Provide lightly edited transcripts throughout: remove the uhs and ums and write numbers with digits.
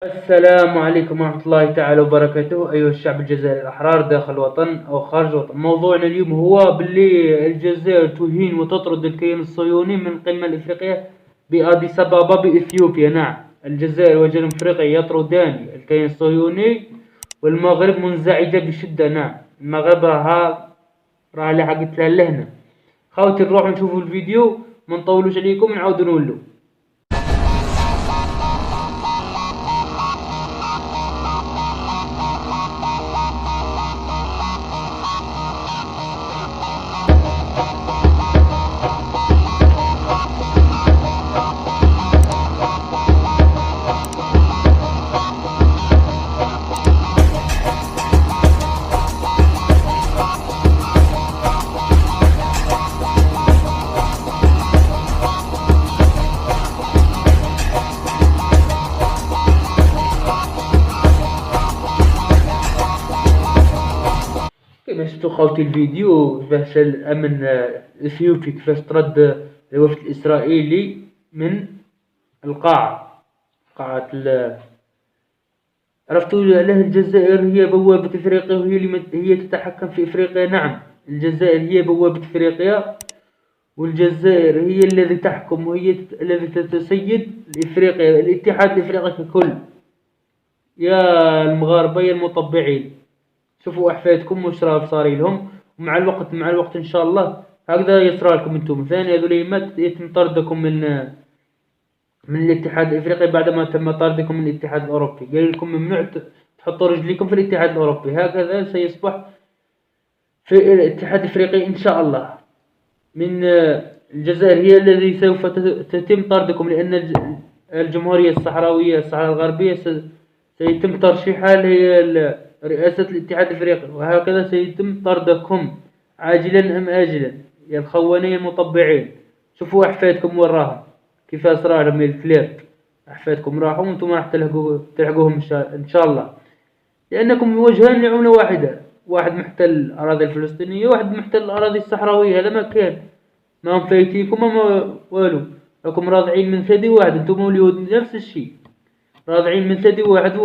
السلام عليكم ورحمة الله تعالى وبركاته. أيها الشعب الجزائري الأحرار داخل الوطن أو خارج الوطن، موضوعنا اليوم هو باللي الجزائر تهين وتطرد الكيان الصهيوني من القمة الإفريقية بأديس أبابا بإثيوبيا. نعم، الجزائر وجنوب أفريقيا يطردان الكيان الصهيوني، والمغرب منزعجة بشدة. نعم، المغرب راها لحقت لها اللهنة. خاوتي نروحو نشوفو الفيديو، منطولوش عليكم، نعاودو نولو. كما شفتوا خوتي الفيديو كيفاش الامن الاثيوبي كيفاش طرد الوفد الاسرائيلي من قاعة عرفتوا علاه الجزائر هي بوابة افريقيا وهي هي تتحكم في افريقيا. نعم، الجزائر هي بوابة افريقيا، والجزائر هي الذي تحكم وهي الذي تتسيد افريقيا، الاتحاد الافريقي ككل. يا المغاربة يا المطبعين، شوفوا احفادكم واش راه صاري لهم، ومع الوقت ان شاء الله هكذا يصرى لكم انتم. ثاني هذول يتم طردكم من الاتحاد الافريقي بعدما تم طردكم من الاتحاد الاوروبي. قال لكم ممنوع تحطوا رجليكم في الاتحاد الاوروبي. هكذا سيصبح في الاتحاد الافريقي ان شاء الله. من الجزائر هي الذي سوف تتم طردكم، لان الجمهورية الصحراوية الصحراء الغربية سيتم ترشيحها لرئاسة الاتحاد الافريقي، وهكذا سيتم طردكم عاجلا ام اجلا يا الخونين المطبعين. شوفوا احفادكم وين راهم، كيف صرالهم الكلاب. احفادكم راحوا وانتم راح تلحقوهم ان شاء الله، لانكم وجهان لعملة واحدة. واحد محتل الاراضي الفلسطينية، واحد محتل الاراضي الصحراوية. هذا ما كان، ما هم فايتينكم ما والو، راكم راضعين من ثدي واحد. انتم واليهود نفس الشيء، راضعين من ثدي واحد.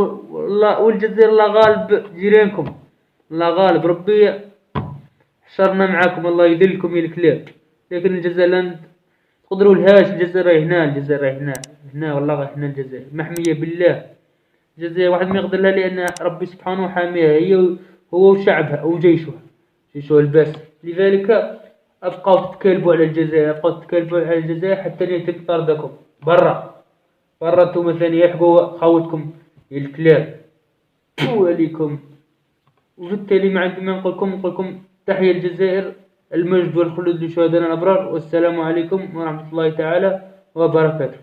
والجزائر الله غالب جيرانكم، الله غالب. ربي حشرنا معاكم، الله يذلكم يا الكلاب. لكن الجزائر لن تقدروا لهاش. الجزائر هنا، الجزائر هنا والله هنا. الجزائر محمية بالله. الجزائر واحد ما يقدر لها، لأن ربي سبحانه حاميها هي هو وشعبها وجيشها، جيشها الباسل. لذلك أبقوا تتكلبوا على الجزائر، أبقوا تتكلبوا على الجزائر حتى يتم طردكم برا. برا انتم ثاني يحقوا خاوتكم الكلاب عليكم. وبالتالي ما عندي ما نقولكم تحية الجزائر، المجد والخلود لشهدائنا الأبرار، والسلام عليكم ورحمة الله تعالى وبركاته.